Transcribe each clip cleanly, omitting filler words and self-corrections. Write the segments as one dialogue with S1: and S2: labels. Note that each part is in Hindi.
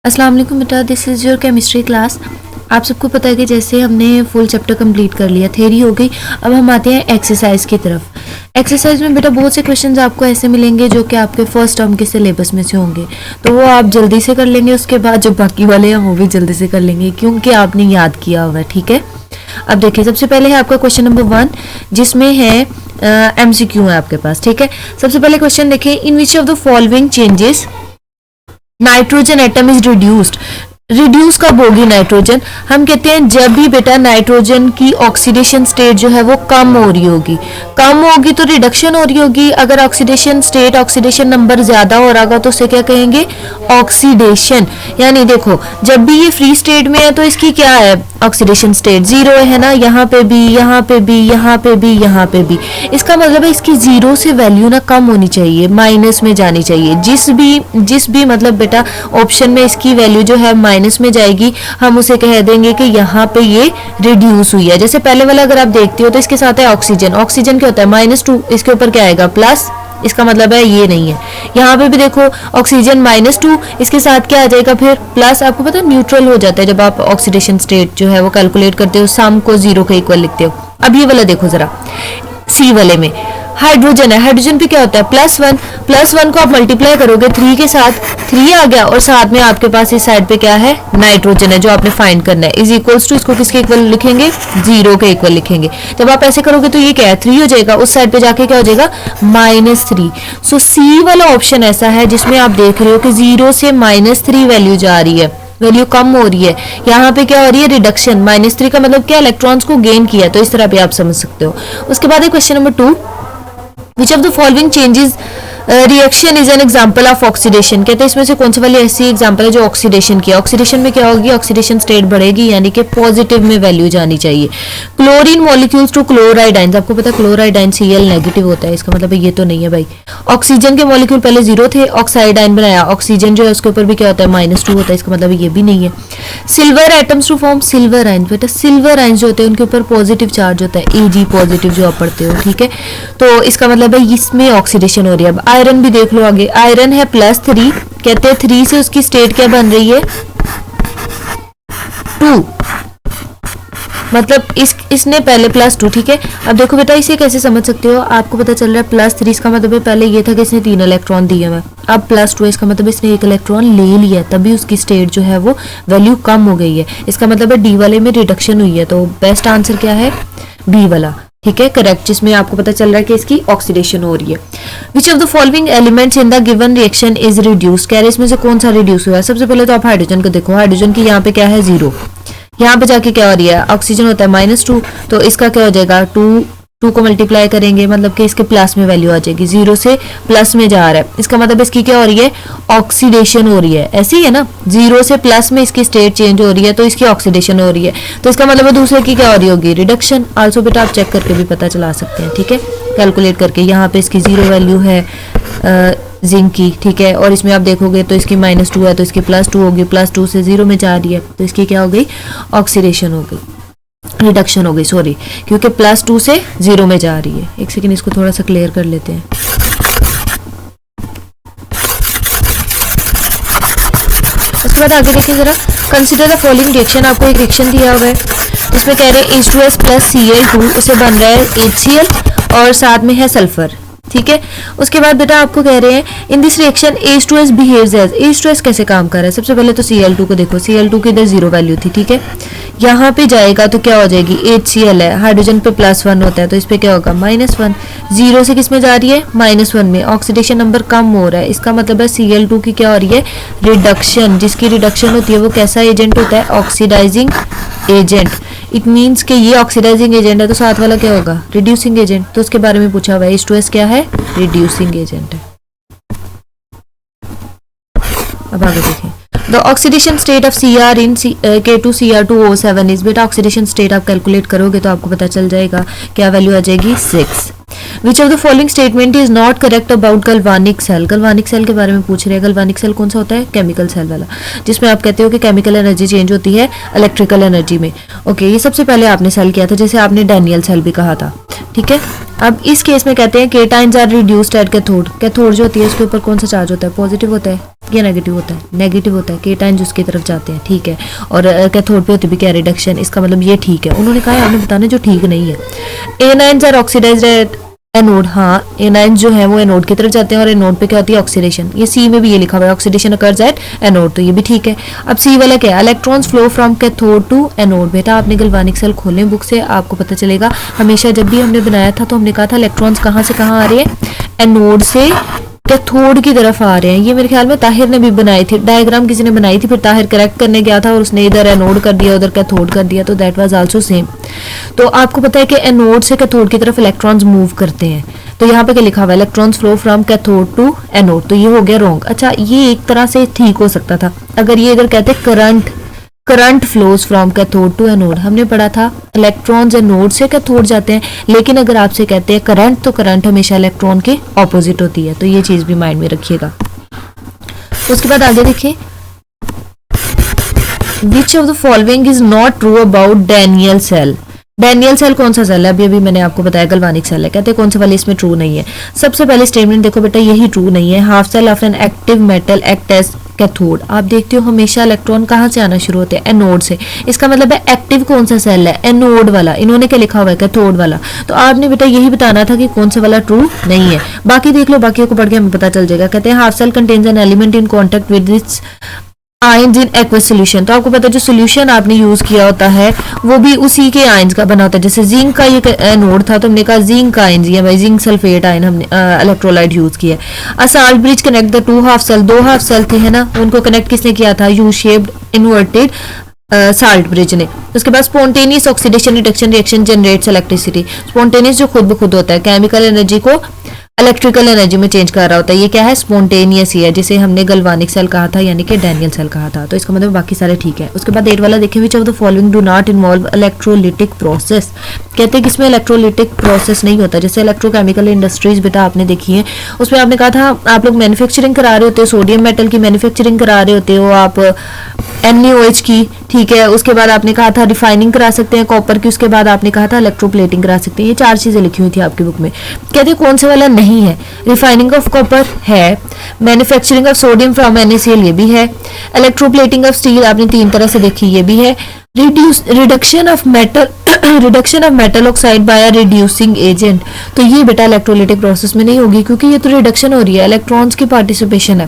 S1: अस्सलाम वालेकुम बेटा, this is your chemistry class. आप सबको पता है कि जैसे हमने फुल चैप्टर कंप्लीट कर लिया, थ्योरी हो गई, अब हम आते हैं एक्सरसाइज की तरफ। एक्सरसाइज में बेटा बहुत से क्वेश्चंस आपको ऐसे मिलेंगे जो कि आपके फर्स्ट टर्म के सिलेबस में से होंगे, तो वो आप जल्दी से कर लेंगे। उसके बाद जो बाकी वाले हैं वो भी जल्दी से कर लेंगे क्योंकि आपने याद किया हुआ है। ठीक है, अब देखिए सबसे पहले है आपका क्वेश्चन नंबर 1 जिसमें है MCQ है आपके पास। ठीक है, सबसे पहले क्वेश्चन देखिए, in which of the following changes nitrogen atom is reduced. Reduce कब होगी नाइट्रोजन? हम कहते हैं जब भी बेटा नाइट्रोजन की ऑक्सीडेशन स्टेट जो है वो कम हो रही होगी। कम होगी तो रिडक्शन हो रही होगी। अगर ऑक्सीडेशन स्टेट, ऑक्सीडेशन नंबर ज्यादा हो रहा होगा तो उसे क्या कहेंगे? ऑक्सीडेशन। यानी देखो जब भी ये फ्री स्टेट में है तो इसकी क्या है? ऑक्सीडेशन स्टेट 0 है ना, यहाँ पे भी, यहाँ पे भी, यहाँ पे भी, यहाँ पे भी। इसका मतलब है इसकी 0 से वैल्यू ना कम होनी चाहिए, माइनस में जानी चाहिए। जिस भी मतलब बेटा ऑप्शन में इसकी वैल्यू जो है माइनस में जाएगी, हम उसे कह देंगे कि यहाँ पे ये रिड्यूस हुई है। जैसे पहले वाला अगर आप देखते हो तो इसके साथ है ऑक्सीजन। ऑक्सीजन क्या होता है? -2, इसके ऊपर क्या आएगा? प्लस। इसका मतलब है ये नहीं है। यहाँ पे भी देखो ऑक्सीजन -2, इसके साथ क्या आ जाएगा फिर? प्लस। आपको पता है न्यूट्रल हो जाता है जब आप ऑक्सीडेशन स्टेट जो है वो कैलकुलेट करते हो, सम को 0 के इक्वल लिखते हो। अब ये वाला देखो जरा, सी वाले में हाइड्रोजन है। हाइड्रोजन पे क्या होता है? +1 को आप मल्टीप्लाई करोगे 3 के साथ, 3 आ गया, और साथ में आपके पास इस साइड पे क्या है? नाइट्रोजन है जो आपने फाइंड करना है। इज इक्वल्स टू, इसको किसके इक्वल लिखेंगे? 0 के इक्वल लिखेंगे। जब आप ऐसे करोगे तो ये क्या है? 3 हो जाएगा, उस साइड पे जाके क्या हो जाएगा? -3। सो सी वाला ऑप्शन ऐसा है जिसमें आप देख रहे हो कि 0 से -3 वैल्यू जा रही है, वैल्यू कम हो रही है। यहाँ पे क्या हो रही है? रिडक्शन। -3 का मतलब क्या? इलेक्ट्रॉन्स को गेन किया। तो इस तरह भी आप समझ सकते हो। उसके बाद है question number 2, Which of the following changes reaction is an example of oxidation. कहते हैं इसमें से कौन सी वाली ऐसी एग्जाम्पल है जो ऑक्सीडेशन की है? ऑक्सीडेशन में क्या होगी? ऑक्सीडेशन स्टेट बढ़ेगी, यानी कि पॉजिटिव में वैल्यू जानी चाहिए। Chlorine molecules to chloride ions. आपको पता है क्लोराइड आयन Cl नेगेटिव होता है, इसका मतलब ये तो नहीं है भाई। ऑक्सीजन के मॉलिक्यूल पहले 0 थे, ऑक्साइड आयन बनाया, ऑक्सीजन जो है उसके ऊपर भी क्या होता है? -2 होता है, इसका मतलब ये भी नहीं है। Silver atoms to form silver ion. बेटा सिल्वर आयन जो होते हैं उनके ऊपर पॉजिटिव चार्ज होता है, Ag पॉजिटिव जो आप पढ़ते हो। ठीक है, तो इसका मतलब है इसमें ऑक्सीडेशन हो रही है। अब आयरन भी देख लो आगे, आयरन है +3, कहते हैं 3 से उसकी स्टेट क्या बन रही है? 2, मतलब इसने पहले +2। ठीक है, अब देखो बेटा इसे कैसे समझ सकते हो? आपको पता चल रहा है +3, इसका मतलब है पहले ये था कि इसने 3 इलेक्ट्रॉन दिए हुए, अब +2 इसका मतलब इसने 1 इलेक्ट्रॉन ले लिया, तभी उसकी स्टेट जो है वो वैल्यू कम हो गई है। इसका मतलब है डी वाले में रिडक्शन हुई है। तो बेस्ट आंसर क्या है? बी वाला। ठीक है, करेक्ट, जिसमें आपको पता चल रहा है कि इसकी ऑक्सीडेशन हो रही है। विच of the following elements in the given reaction is reduce. कह रहे इसमें से कौन सा रिड्यूस हुआ है? सबसे पहले तो आप हाइड्रोजन को देखो, हाइड्रोजन की यहाँ पे क्या है? 0। यहाँ पे जाके क्या हो रही है? ऑक्सीजन होता है -2, तो इसका क्या हो जाएगा? 2 को मल्टीप्लाई करेंगे, मतलब कि इसके प्लस में वैल्यू आ जाएगी। 0 से प्लस में जा रहा है, इसका मतलब इसकी क्या हो रही है? ऑक्सीडेशन हो रही है। ऐसी है ना, 0 से प्लस में इसकी स्टेट चेंज हो रही है तो इसकी ऑक्सीडेशन हो रही है, तो इसका मतलब दूसरे की क्या हो रही होगी? रिडक्शन। आल्सो बेटा आप चेक करके भी पता चला सकते हैं। ठीक है, कैलकुलेट करके। यहाँ पे इसकी 0 वैल्यू है जिंक की। ठीक है, और इसमें आप देखोगे तो इसकी -2 है तो इसकी +2 होगी, +2 से 0 में जा रही है तो इसकी क्या हो गई? ऑक्सीडेशन हो गई, रिडक्शन हो गई, सॉरी, क्योंकि +2 से 0 में जा रही है। एक सेकंड, इसको थोड़ा सा क्लियर कर लेते हैं। उसके बाद आगे देखिए जरा, कंसिडर द फॉलोइंग रिएक्शन। आपको एक रिएक्शन दिया हुआ है जिसमें कह रहे हैं H2S + Cl2, इसे बन रहा है HCl और साथ में है सल्फर। ठीक है, उसके बाद बेटा आपको कह रहे हैं in this reaction H2S behaves as. H2S कैसे काम कर रहा है? सबसे पहले तो Cl2 को देखो, Cl2 की इधर 0 वैल्यू थी। ठीक है, यहाँ पे जाएगा तो क्या हो जाएगी? HCl है, हाइड्रोजन पे +1 होता है तो इस पे क्या होगा? -1। 0 से किस में जा रही है? -1 में। ऑक्सीडेशन नंबर कम हो रहा है, इसका मतलब है Cl2 की क्या हो रही है? रिडक्शन। जिसकी रिडक्शन होती है वो कैसा एजेंट होता है? Oxidising agent. इट मीन्स कि ये ऑक्सीडाइजिंग एजेंट है तो साथ वाला क्या होगा? Reducing agent. तो उसके बारे में पूछा हुआ है, H2S क्या है? रिड्यूसिंग एजेंट है। अब आगे देखें, the oxidation state of Cr in K2Cr2O7 is. बेटा ऑक्सीडेशन स्टेट आप कैलकुलेट करोगे तो आपको पता चल जाएगा क्या वैल्यू आ जाएगी? 6। Which of the following statement is not correct about galvanic cell. Galvanic cell के बारे में पूछ रहे हैं। गल्वानिक सेल कौन सा होता है? केमिकल सेल वाला, जिसमें आप कहते हो कि केमिकल एनर्जी चेंज होती है इलेक्ट्रिकल एनर्जी में। ओके, ये सबसे पहले आपने सेल किया था, जैसे आपने डैनियल सेल भी कहा था। ठीक है। अब इस केस में कहते हैं cations are reduced at cathode. Cathode जो होती है उसके ऊपर कौन सा चार्ज होता है, पॉजिटिव होता है या नेगेटिव होता है, नेगेटिव होता है, केटाइंस उसकी तरफ जाते हैं, ठीक है। और कैथोड पे होती भी क्या, रिडक्शन, इसका मतलब ये ठीक है। उन्होंने कहा आपने बताना जो ठीक नहीं है। Anions are oxidized at anode, हाँ एनाइंस जो है वो एनोड की तरफ जाते हैं और एनोड पे क्या होती है, ऑक्सीडेशन। ये सी में भी ये लिखा हुआ है ऑक्सीडेशन अकर्स एट एनोड, तो ये भी ठीक है। अब सी वाला क्या है, electrons flow from cathode to anode. बेटा आपने गैल्वेनिक सेल खोलें बुक से, आपको पता चलेगा। हमेशा जब भी हमने बनाया था तो हमने कहा था इलेक्ट्रॉन्स कहाँ से कहाँ आ रहे हैं, एनोड से कैथोड की तरफ आ रहे हैं। ये मेरे ख्याल में ताहिर ने भी बनाई थी, डायग्राम किसी ने बनाई थी, फिर ताहिर करेक्ट करने गया था और उसने इधर एनोड कर दिया उधर कैथोड कर दिया, तो दैट वाज आल्सो सेम। तो आपको पता है कि एनोड से कैथोड की तरफ इलेक्ट्रॉन्स मूव करते हैं, तो यहाँ पे क्या लिखा हुआ है, electrons flow from cathode to anode, तो ये हो गया रॉन्ग। अच्छा ये एक तरह से ठीक हो सकता था अगर ये इधर कहते current flows from cathode to anode. हमने पढ़ा था इलेक्ट्रॉन्स एनोड से कैथोड जाते हैं, लेकिन अगर आपसे कहते हैं करंट, तो करंट हमेशा इलेक्ट्रॉन के ऑपोजिट होती है, तो ये चीज भी माइंड में रखिएगा। उसके बाद आगे देखिए, which of the following is not true about Daniell cell. Daniell cell कौन सा सेल है, अभी अभी मैंने आपको बताया गैल्वेनिक सेल है। कहते हैं कौन सा वाले इसमें ट्रू नहीं है। सबसे पहले स्टेटमेंट देखो बेटा, यही ट्रू नहीं है। Half cell of an active metal act as cathode. आप देखते हो हमेशा इलेक्ट्रॉन कहाँ से आना शुरू होते हैं, एनोड से। इसका मतलब है एक्टिव कौन सा सेल है, एनोड वाला। इन्होंने क्या लिखा हुआ है, कैथोड वाला। तो आपने बेटा यही बताना था कि कौन सा वाला ट्रू नहीं है। बाकी देख लो, बाकी को पढ़ के हमें पता चल जाएगा। कहते हैं half cell contains an element in contact with its ions in aqueous solution. तो आपको पता है जो सोल्यूशन आपने यूज किया होता है वो भी उसी के आयंस का बना होता है। जैसे जिंक का ये एनोड था तो हमने कहा जिंक आयन, ये भाई जिंक सल्फेट आयन हमने इलेक्ट्रोलाइट यूज किया। A salt bridge connect the two half cell, दो हाफ सेल थे है ना, उनको कनेक्ट किसने किया था, U shaped inverted salt bridge ने। उसके बाद spontaneous oxidation reduction reaction generates electricity. Spontaneous जो खुद ब खुद होता है, केमिकल एनर्जी को इलेक्ट्रिकल एनर्जी में चेंज कर रहा होता है, ये क्या है, स्पॉन्टेनियस ही है, जिसे हमने गैल्वेनिक सेल कहा था यानी कि डैनियल सेल कहा था। तो इसका मतलब बाकी सारे ठीक है। उसके बाद 8 वाला देखिए, which of the following do not involve electrolytic process. कहते हैं कि इसमें इलेक्ट्रोलिटिक प्रोसेस नहीं होता। जैसे इलेक्ट्रोकेमिकल इंडस्ट्रीज बेटा आपने देखी है, उसमें आपने कहा था आप लोग मैन्युफैक्चरिंग करा रहे होते हो, सोडियम मेटल की मैन्युफैक्चरिंग करा रहे होते हो आप, NaOH की, ठीक है। उसके बाद आपने कहा था रिफाइनिंग करा सकते हैं कॉपर की, उसके बाद आपने कहा था इलेक्ट्रोप्लेटिंग करा सकते हैं। ये 4 चीजें लिखी हुई थी आपकी बुक में। कहते हैं कौन से वाला नहीं है, रिफाइनिंग ऑफ कॉपर है, manufacturing of sodium from NaCl ये भी है, इलेक्ट्रोप्लेटिंग ऑफ स्टील आपने 3 तरह से देखी ये भी है, reduction of metal oxide by reducing agent. तो ये बेटा इलेक्ट्रोलिटिक प्रोसेस में नहीं होगी, क्योंकि ये तो रिडक्शन हो रही है, इलेक्ट्रॉन्स की पार्टिसिपेशन है,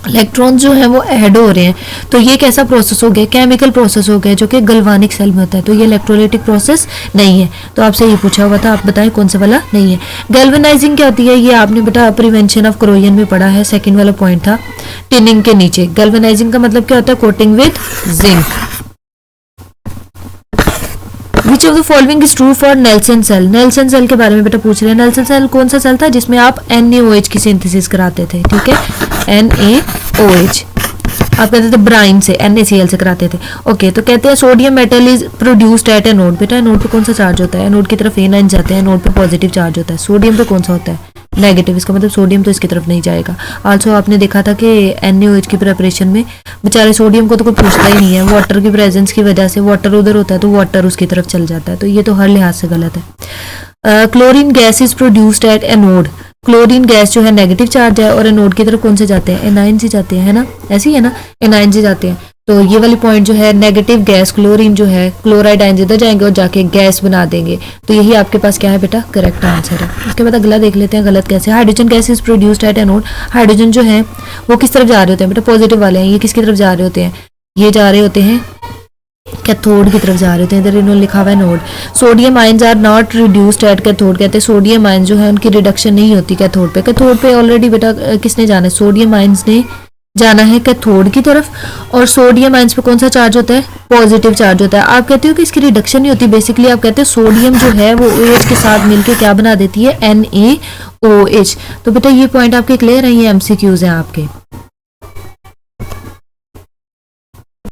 S1: इलेक्ट्रॉन्स जो है वो ऐड हो रहे हैं। तो ये कैसा प्रोसेस हो गया, केमिकल प्रोसेस हो गया, जो कि गैल्वेनिक सेल में होता है। तो ये इलेक्ट्रोलाइटिक प्रोसेस नहीं है। तो आपसे ये पूछा हुआ था, आप बताएं कौन सा वाला नहीं है। गैल्वेनाइजिंग क्या होती है, ये आपने बेटा प्रिवेंशन ऑफ करोजन में पढ़ा है, सेकंड वाला पॉइंट था टिनिंग के नीचे। गैल्वेनाइजिंग का मतलब क्या होता है, coating with zinc. Which of the following is true for Nelson cell. Nelson cell के बारे में बेटा पूछ रहे हैं। नेल्सन सेल कौन सा सेल था जिसमें आप NaOH की सिंथेसिस कराते थे, ठीक है, NaOH आप कहते थे ब्राइन से, NaCl से कराते थे। ओके, तो कहते हैं sodium metal is produced at anode. बेटा एनोड पे कौन सा चार्ज होता है, एनोड की तरफ एनाइन जाते हैं, एनोड पे पॉजिटिव चार्ज होता है। सोडियम पे कौन सा होता है, नेगेटिव। इसका मतलब सोडियम तो इसकी तरफ नहीं जाएगा। आल्सो आपने देखा था कि NaOH की प्रिपरेशन में बेचारे सोडियम को तो कोई पूछता ही नहीं है, वाटर की प्रेजेंस की वजह से वाटर उधर होता है तो वाटर उसकी तरफ चल जाता है। तो ये तो हर लिहाज से गलत है। Chlorine gas is produced at anode. Chlorine gas जो है नेगेटिव चार्ज है और एनोड की तरफ कौन से जाते हैं, एनाइन से जाते हैं, है ना, ऐसे ही है ना, एनाइन से जाते हैं। तो ये वाली पॉइंट जो है नेगेटिव गैस क्लोरीन जो है, क्लोराइड आयन इधर जाएंगे और जाके गैस बना देंगे। तो यही आपके पास क्या है बेटा, करेक्ट आंसर है। उसके बाद अगला देख लेते हैं गलत कैसे। Hydrogen gas is produced at anode. Hydrogen जो है वो किस तरफ जा रहे होते हैं बेटा, पॉजिटिव वाले हैं। ये किसकी तरफ जा रहे होते हैं, ये जा रहे होते हैं कैथोड की तरफ जा रहे होते हैं। इधर इन्होंने लिखा हुआ है node. Sodium ions are not reduced at cathode. कहते हैं सोडियम आयंस जो है उनकी रिडक्शन नहीं होती कैथोड पे। कैथोड पे ऑलरेडी बेटा किसने जाना है, सोडियम आयंस ने जाना है कैथोड की तरफ, और सोडियम आयंस पे कौन सा चार्ज होता है, पॉजिटिव चार्ज होता है। आप कहते हो कि इसकी रिडक्शन नहीं होती, बेसिकली आप कहते हैं सोडियम जो है वो OH के साथ मिलकर क्या बना देती है, NaOH। तो बेटा ये पॉइंट आपके क्लियर है, ये MCQs हैं आपके।